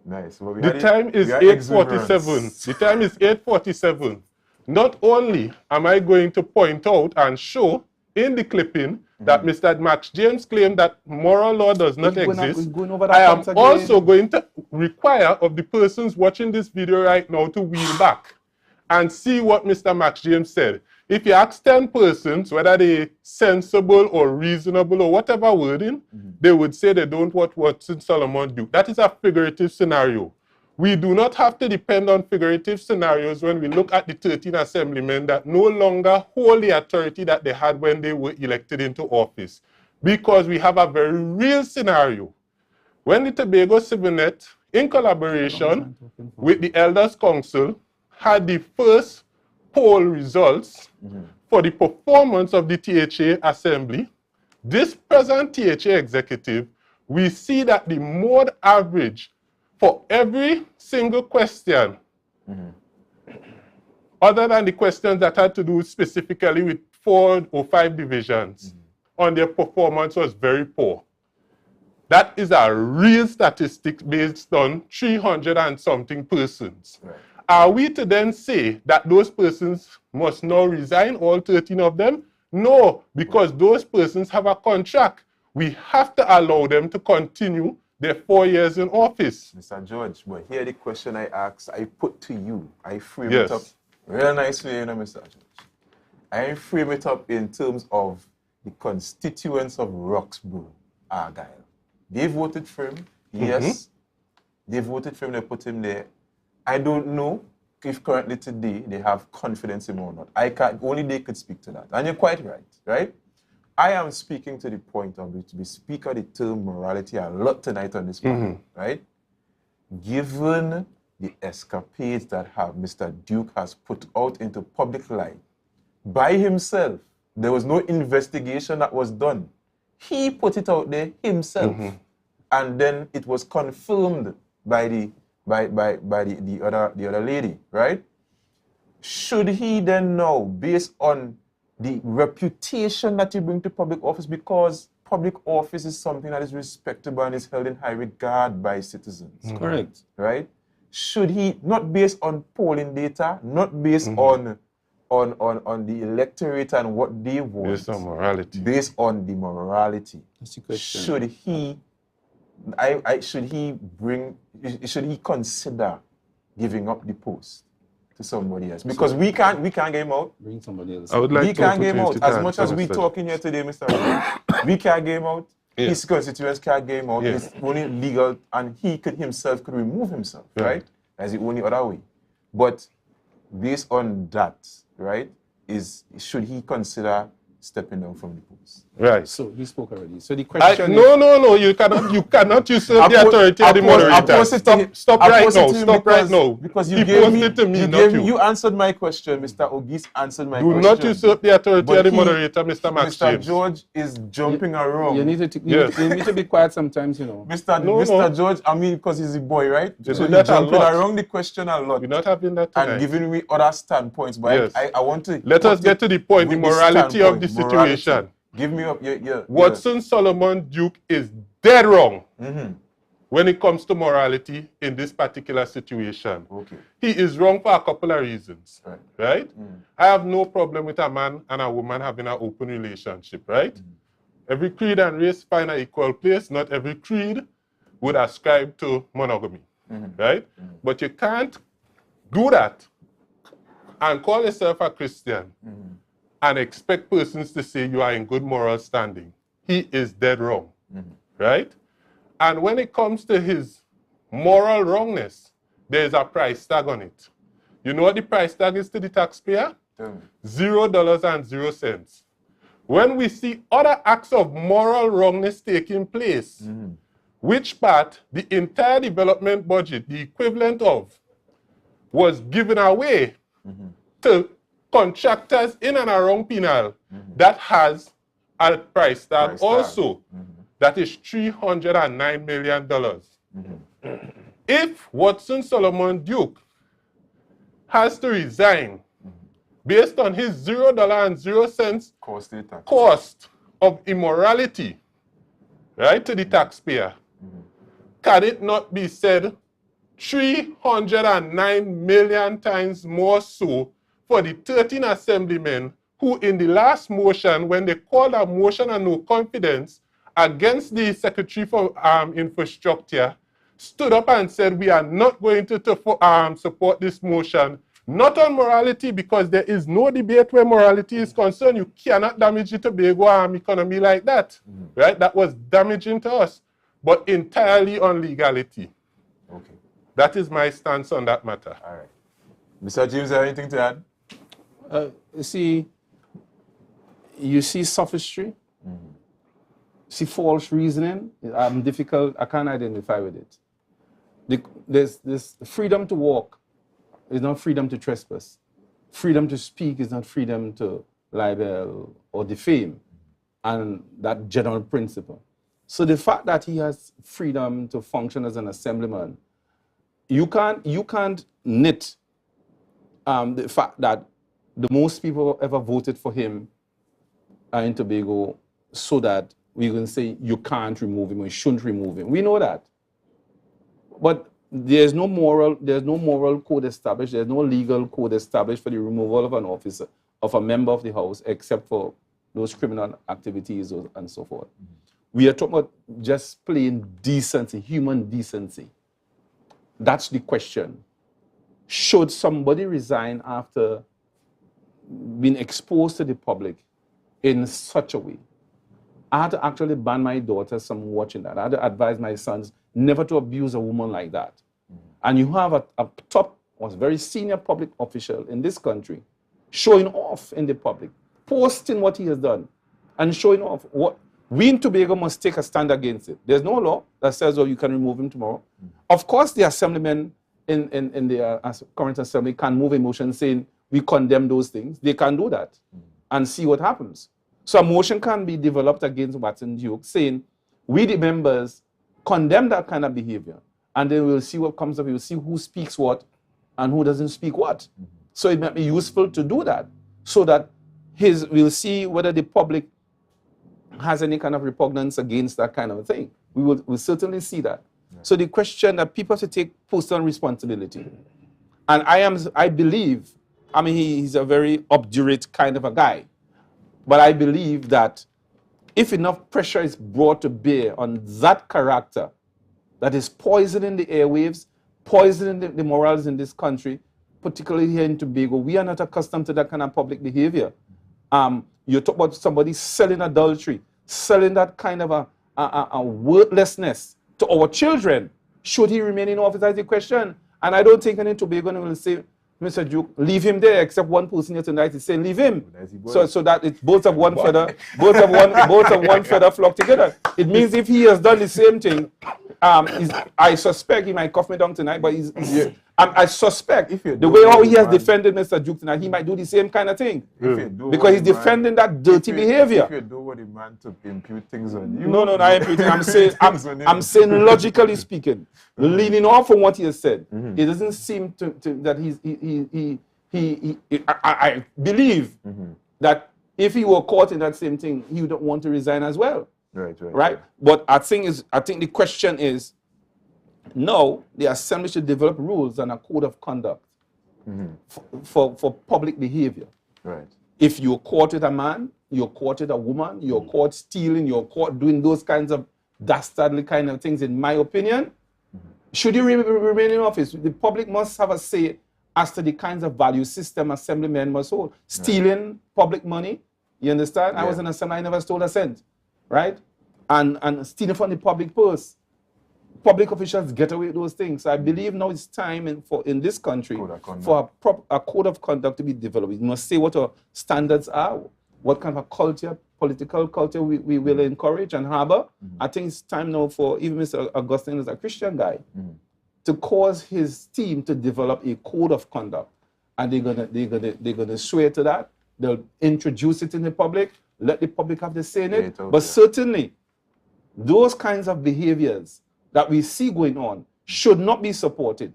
Nice. Well, The time is 8:47. The time is 8:47. Not only am I going to point out and show in the clipping that Mr. Max James claimed that moral law does not We're not- exist, we're going over that I am once again. also going to require of the persons watching this video right now to wheel back and see what Mr. Max James said. If you ask 10 persons whether they're sensible or reasonable or whatever wording, they would say they don't want Watson Solomon do. That is a figurative scenario. We do not have to depend on figurative scenarios when we look at the 13 assemblymen that no longer hold the authority that they had when they were elected into office, because we have a very real scenario. When the Tobago Civinet, in collaboration with the Elders Council, had the first poll results for the performance of the THA Assembly, this present THA executive, we see that the mode average for every single question, other than the questions that had to do specifically with 4 or 5 divisions, on their performance was very poor. That is a real statistic based on 300 and something persons. Right. Are we to then say that those persons must now resign, all 13 of them? No, because those persons have a contract. We have to allow them to continue their 4 years in office. Mr. George, but here the question I asked, I put to you. I frame Yes. it up real nicely, you know, Mr. George. I frame it up in terms of the constituents of Roxborough, Argyle. They voted for him. Yes, they voted for him. They put him there. I don't know if currently today they have confidence in him or not. I can't. Only they could speak to that. And you're quite right, right? I am speaking to the point of which we speak of the term morality a lot tonight on this panel, right? Given the escapades that Mr. Duke has put out into public light by himself, there was no investigation that was done. He put it out there himself, and then it was confirmed by the other lady, right? Should he then now, based on the reputation that you bring to public office, because public office is something that is respectable and is held in high regard by citizens, Correct. right? Should he, not based on polling data, not based on the electorate and what they want, Based on morality. based on the morality, That's the question. should he consider giving up the post to somebody else? Because we can't get him out. Bring somebody else. I would like We to can't get him out. opportunity As to much as we answer. talking here today, Mr. Roberts, we can't get him out. Yeah. His constituents can't get him out. Yeah. It's only legal, and he could remove himself, Yeah. right? That's the only other way. But based on that, right, should he consider stepping down from the post? Right. So he spoke already. So the question is, No, you cannot usurp the authority of the moderator. Stop right now. Because He posted to me, not you. You answered my question, Mr. Ogis answered my Do question. not usurp the authority But of the he- moderator, Mr. Max Mr. James. George is jumping around. you need to Yes. you need to be quiet sometimes, you know. Mr. George, I mean, because he's a boy, right? Yes, So he's that's a jumping lot. around the question a lot We're not having that and tonight. giving me other standpoints. But Yes. I want to Let us get to the point, the with this morality of the standpoint, morality. situation. Give me up your Watson Solomon Duke is dead wrong when it comes to morality in this particular situation. Okay. He is wrong for a couple of reasons, Right. right? I have no problem with a man and a woman having an open relationship, right? Every creed and race find an equal place. Not every creed would ascribe to monogamy, right? But you can't do that and call yourself a Christian and expect persons to say you are in good moral standing. He is dead wrong, right? And when it comes to his moral wrongness, there's a price tag on it. You know what the price tag is to the taxpayer? $0.00. When we see other acts of moral wrongness taking place, which part the entire development budget, the equivalent of, was given away to contractors in and around Penal, that has a price tag also. That is $309 million. If Watson Solomon Duke has to resign based on his $0.00 cost of immorality, right, to the taxpayer, can it not be said 309 million times more so for the 13 assemblymen who in the last motion, when they called a motion of no confidence against the Secretary for Infrastructure, stood up and said, we are not going to support this motion, not on morality, because there is no debate where morality is concerned. You cannot damage the Tobago economy like that, right? That was damaging to us, but entirely on legality. Okay. That is my stance on that matter. All right. Mr. James, anything to add? You see sophistry, see false reasoning. I'm difficult, I can't identify with it. There's this freedom to walk is not freedom to trespass. Freedom to speak is not freedom to libel or defame, and that general principle. So the fact that he has freedom to function as an assemblyman, you can't knit the fact that the most people ever voted for him in Tobago so that we can say you can't remove him or you shouldn't remove him. We know that. But there's no moral code established, there's no legal code established for the removal of an officer, of a member of the House, except for those criminal activities and so forth. We are talking about just plain decency, human decency. That's the question. Should somebody resign after being exposed to the public in such a way? I had to actually ban my daughters from watching that. I had to advise my sons never to abuse a woman like that. And you have a top, was very senior public official in this country showing off in the public, posting what he has done, and showing off what we in Tobago must take a stand against it. There's no law that says, oh, you can remove him tomorrow. Of course, the assemblymen in the current assembly can move a motion saying we condemn those things. They can do that and see what happens. So a motion can be developed against Watson Duke saying we, the members, condemn that kind of behavior. And then we'll see what comes up. We'll see who speaks what and who doesn't speak what. So it might be useful to do that so that we'll see whether the public has any kind of repugnance against that kind of thing. We'll certainly see that. Yeah. So the question that people have to take personal responsibility. And I believe, I mean, he's a very obdurate kind of a guy. But I believe that if enough pressure is brought to bear on that character that is poisoning the airwaves, poisoning the morals in this country, particularly here in Tobago, we are not accustomed to that kind of public behavior. You talk about somebody selling adultery, selling that kind of a worthlessness to our children. Should he remain in office? That's the question. And I don't think any Tobagoan will say, Mr. Duke, leave him there, except one person here tonight is saying leave him. So that it's both of one feather, both of one feather flock together. It means if he has done the same thing, I suspect he might cuff me down tonight, but I suspect the way how he has defended Mr. Duke tonight, he might do the same kind of thing. Because he's defending that dirty behavior. If you do what the man to impute things on you. No, not imputing. I'm saying logically speaking, leaning off from what he has said, it doesn't seem to that I believe that if he were caught in that same thing, he would want to resign as well. Right. But I think the question is, Now, the assembly should develop rules and a code of conduct for public behavior. Right. If you're caught with a man, you're caught with a woman, you're caught stealing, you're caught doing those kinds of dastardly kind of things, in my opinion, should you remain in office, the public must have a say as to the kinds of value system assemblymen must hold. Stealing public money, you understand? I was in assembly, I never stole a cent, right? And stealing from the public purse. Public officials get away with those things. So I believe now it's time in this country for a code of conduct to be developed. We must say what our standards are, what kind of a culture, political culture we will encourage and harbor. I think it's time now for even Mr. Augustine, as a Christian guy, to cause his team to develop a code of conduct. And they're gonna swear to that. They'll introduce it in the public, let the public have the say in it. But certainly, those kinds of behaviors that we see going on should not be supported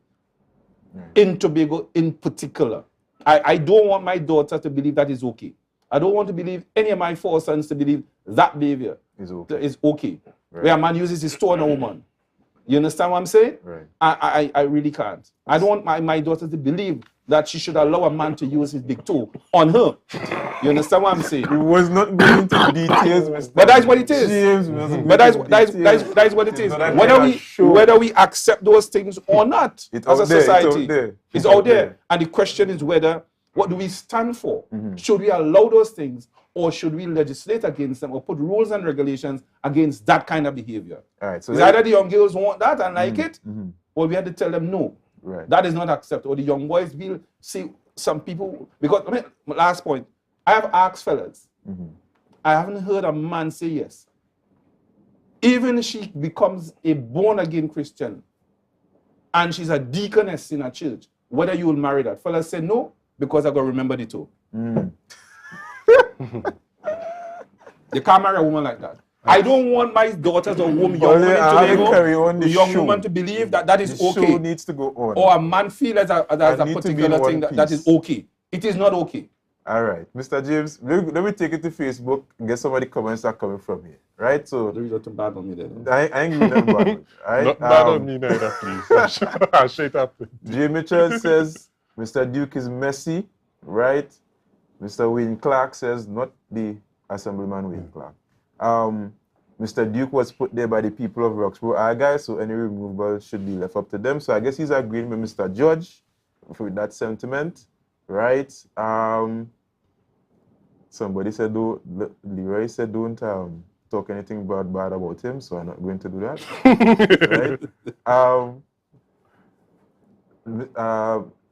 in Tobago in particular. I don't want my daughter to believe that is okay. I don't want to believe any of my 4 sons to believe that behavior is okay. Right. Where a man uses his toe on a woman. You understand what I'm saying? Right. I really can't. I don't want my daughter to believe that she should allow a man to use his big toe on her. You understand what I'm saying? It was not going into details, Mr. But that's what it is. James, but that's what it is. Whether we accept those things or not as a society, it's out there. And the question is whether, what do we stand for? Should we allow those things, or should we legislate against them or put rules and regulations against that kind of behavior? All right. So either the young girls want that and like it, or we have to tell them no. Right. That is not acceptable. Or the young boys will see some people, because, I mean, last point, I have asked fellas, I haven't heard a man say yes. Even if she becomes a born-again Christian and she's a deaconess in a church, whether you will marry that. Fellas say no, because I got to remember the toe. You can't marry a woman like that. I don't want my daughters or young women to believe that that is the okay. Show needs to go on. Or a man feel as a particular thing that is okay. It is not okay. All right, Mr. James, let me take it to Facebook and get some of the comments that are coming from here. Right? So there is nothing bad on me there. I ain't giving them bad. Right? Not bad on me neither, please. I'll straight up. J. Mitchell says Mr. Duke is messy, right? Mr. Wayne Clark says not the Assemblyman Wayne Clark. Mr. Duke was put there by the people of Roxborough Argyle, so any removal should be left up to them. So I guess he's agreeing with Mr. Judge with that sentiment, right? Somebody said, Leroy said, don't talk anything bad about him, so I'm not going to do that. Right?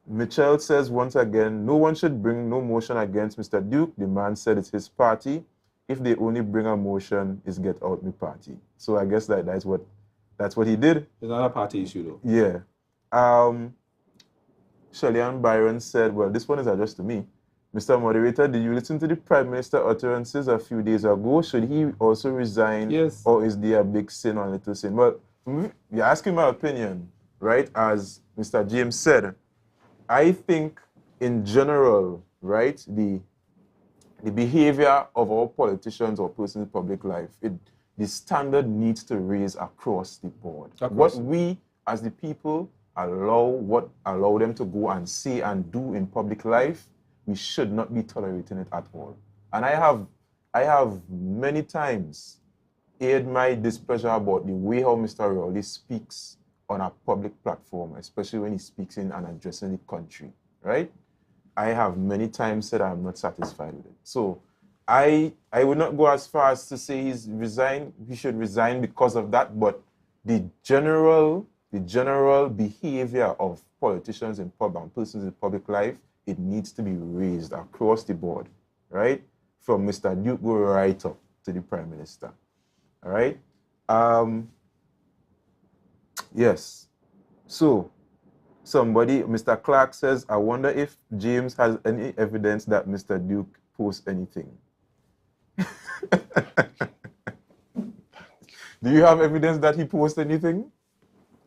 Mitchell says, once again, no one should bring no motion against Mr. Duke. The man said it's his party. If they only bring a motion, it's get out the party. So I guess that's what he did. It's not a party issue though. Yeah. Shelley-Ann Byron said, well, this one is addressed to me. Mr. Moderator, did you listen to the Prime Minister utterances a few days ago? Should he also resign? Yes. Or is there a big sin or a little sin? Well, you're asking my opinion, right? As Mr. James said, I think in general, right, the behavior of our politicians or persons in public life, the standard needs to raise across the board. What we, as the people, allow them to go and say and do in public life, we should not be tolerating it at all. And I have many times aired my displeasure about the way how Mr. Rowley speaks on a public platform, especially when he speaks in and addressing the country, right? I have many times said I'm not satisfied with it. So I would not go as far as to say he should resign because of that, but the general behavior of politicians in public and persons in public life, it needs to be raised across the board, right? From Mr. Duke go right up to the Prime Minister, all right? Yes. So somebody, Mr. Clark says, I wonder if James has any evidence that Mr. Duke posts anything. Do you have evidence that he posts anything?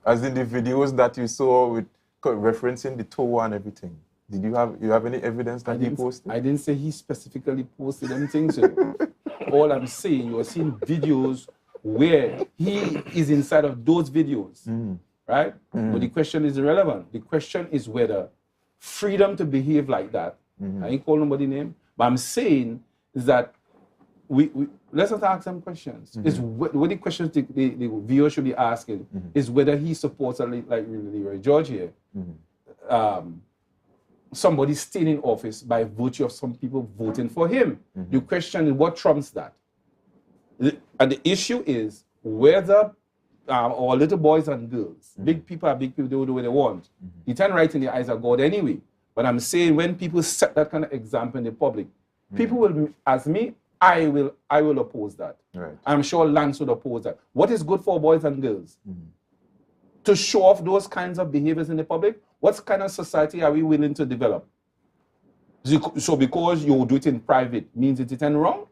As in the videos that you saw with referencing the toe and everything. Did you have any evidence that he posted? I didn't say he specifically posted anything, sir. All I'm saying, you're seeing videos where he is inside of those videos. right? But the question is irrelevant. The question is whether freedom to behave like that, I ain't calling nobody name, but I'm saying is that we let's not ask them questions. Is what the questions the viewer should be asking is whether he supports like Leroy George here. Somebody staying in office by virtue of some people voting for him. The question is what trumps that? And the issue is whether our little boys and girls, big people are big people, they will do what they want. You turn right in the eyes of God anyway. But I'm saying when people set that kind of example in the public, people will, as me, I will oppose that. Right. I'm sure Lance would oppose that. What is good for boys and girls? To show off those kinds of behaviors in the public? What kind of society are we willing to develop? So because you do it in private means it isn't wrong?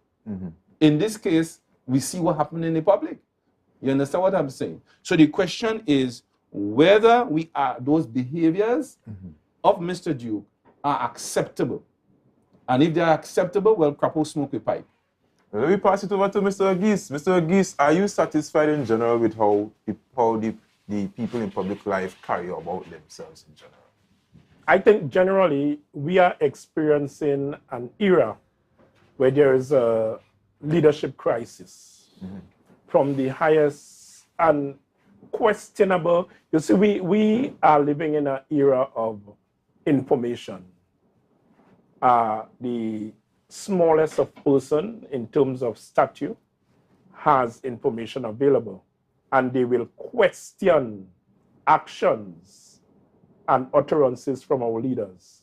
In this case, we see what happened in the public. You understand what I'm saying? So the question is whether those behaviors of Mr. Duke are acceptable. And if they are acceptable, well, Crapo smoke with pipe. Let me pass it over to Mr. Agis. Mr. Agis, are you satisfied in general with how the people in public life carry about themselves in general? I think generally we are experiencing an era where there is a leadership crisis from the highest and questionable. You see, we are living in an era of information. The smallest of person in terms of stature has information available, and they will question actions and utterances from our leaders.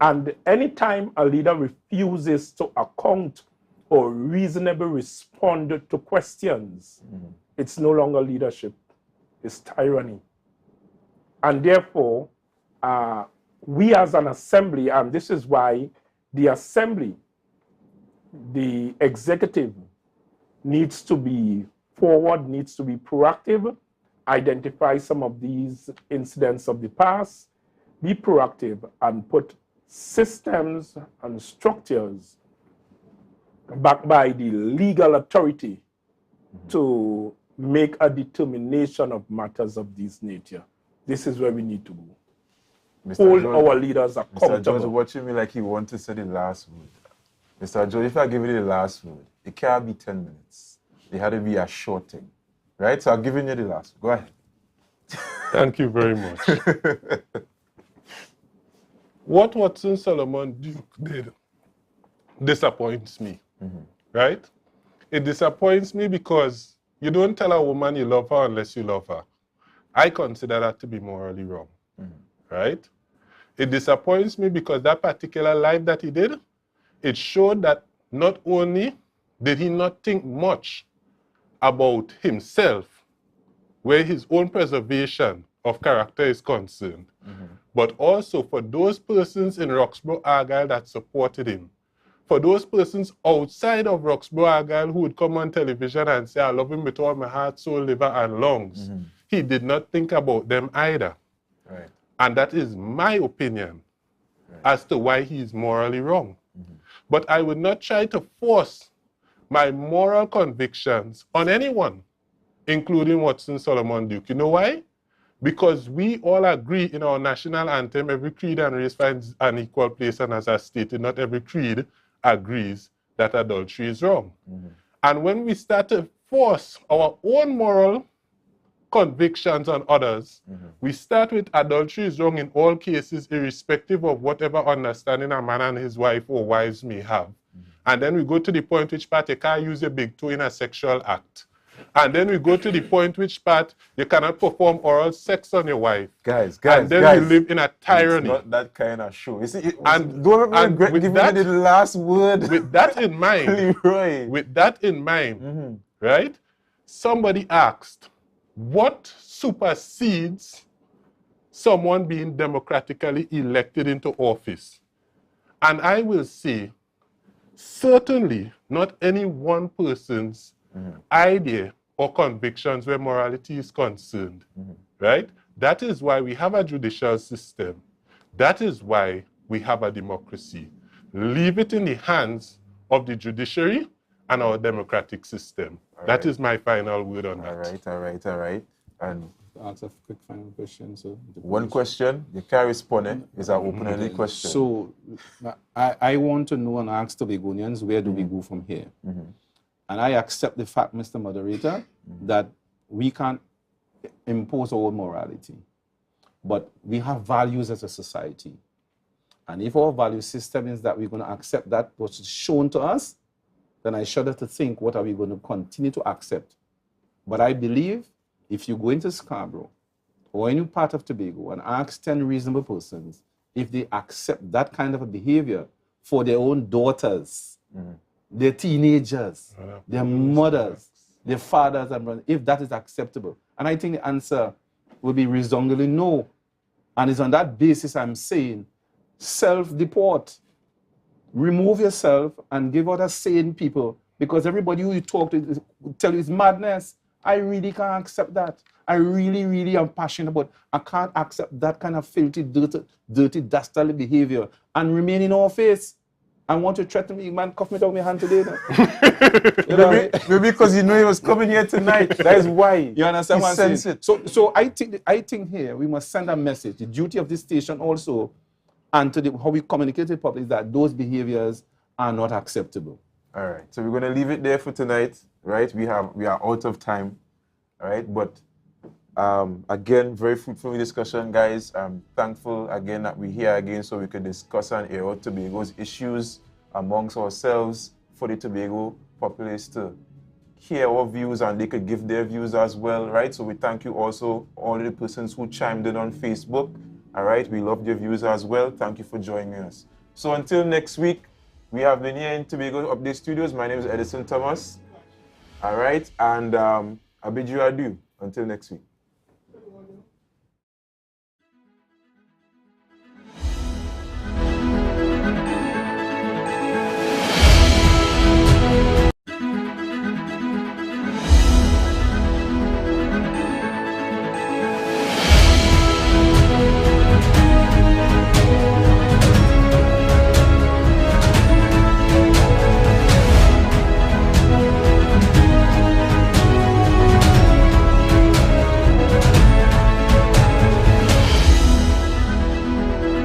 And anytime a leader refuses to account or reasonably respond to questions, it's no longer leadership, it's tyranny. And therefore, we as an assembly, and this is why the assembly, the executive needs to be forward, needs to be proactive, identify some of these incidents of the past, be proactive, and put systems and structures backed by the legal authority to make a determination of matters of this nature. This is where we need to go. Hold George, our leaders accountable. Mr. George watching me like he wants to say the last word. Mr. George, if I give you the last word, it can't be 10 minutes. It had to be a short thing. Right? So I'm giving you the last word. Go ahead. Thank you very much. What Watson Solomon Duke did disappoints me, right? It disappoints me because you don't tell a woman you love her unless you love her. I consider that to be morally wrong, right? It disappoints me because that particular life that he did, it showed that not only did he not think much about himself, where his own preservation of character is concerned, but also for those persons in Roxborough Argyle that supported him, for those persons outside of Roxborough Argyle who would come on television and say, I love him with all my heart, soul, liver, and lungs. He did not think about them either. Right. And that is my opinion as to why he is morally wrong. But I would not try to force my moral convictions on anyone, including Watson Solomon Duke. You know why? Because we all agree in our national anthem, every creed and race finds an equal place, and as I stated, not every creed agrees that adultery is wrong. And when we start to force our own moral convictions on others, we start with adultery is wrong in all cases, irrespective of whatever understanding a man and his wife or wives may have. And then we go to the point which part you can't use a big toe in a sexual act. And then we go to the point which part you cannot perform oral sex on your wife. Guys, and then we live in a tyranny. It's not that kind of show. You see, And don't regret with giving that- me the last word. With that in mind, Leroy. with that in mind, right? Somebody asked, what supersedes someone being democratically elected into office? And I will say, certainly not any one person's idea or convictions where morality is concerned, right? That is why we have a judicial system. That is why we have a democracy. Leave it in the hands of the judiciary and our democratic system. That is my final word on that. All right. And ask a quick final question. So One question, you can't respond. It's an open-ended question. So I want to know and ask Tobagonians, where do we go from here? And I accept the fact, Mr. Moderator, that we can't impose our morality. But we have values as a society. And if our value system is that we're going to accept that which is shown to us, then I shudder to think, what are we going to continue to accept? But I believe if you go into Scarborough or any part of Tobago and ask 10 reasonable persons if they accept that kind of a behavior for their own daughters, their teenagers, their mothers, their fathers and brothers, if that is acceptable. And I think the answer will be resoundingly no. And it's on that basis I'm saying, self-deport. Remove yourself and give out a sane people, because everybody who you talk to tell you it's madness. I really can't accept that. I really, really am passionate about. I can't accept that kind of filthy, dirty, dastardly behavior and remain in our face. I want to threaten me, man, cuff me down my hand today. No? Maybe because you know he was coming here tonight. That is why. You understand what I'm saying? It. So I think here we must send a message. The duty of this station also, and to how we communicate to the public, is that those behaviors are not acceptable. All right. So we're going to leave it there for tonight, right? We are out of time, all right? But again, very fruitful discussion, guys. I'm thankful again that we're here again so we can discuss and air out Tobago's issues amongst ourselves for the Tobago populace to hear our views and they could give their views as well, right? So we thank you also, all the persons who chimed in on Facebook, all right? We love your views as well. Thank you for joining us. So until next week, we have been here in Tobago Update Studios. My name is Edison Thomas, all right? And I bid you adieu until next week.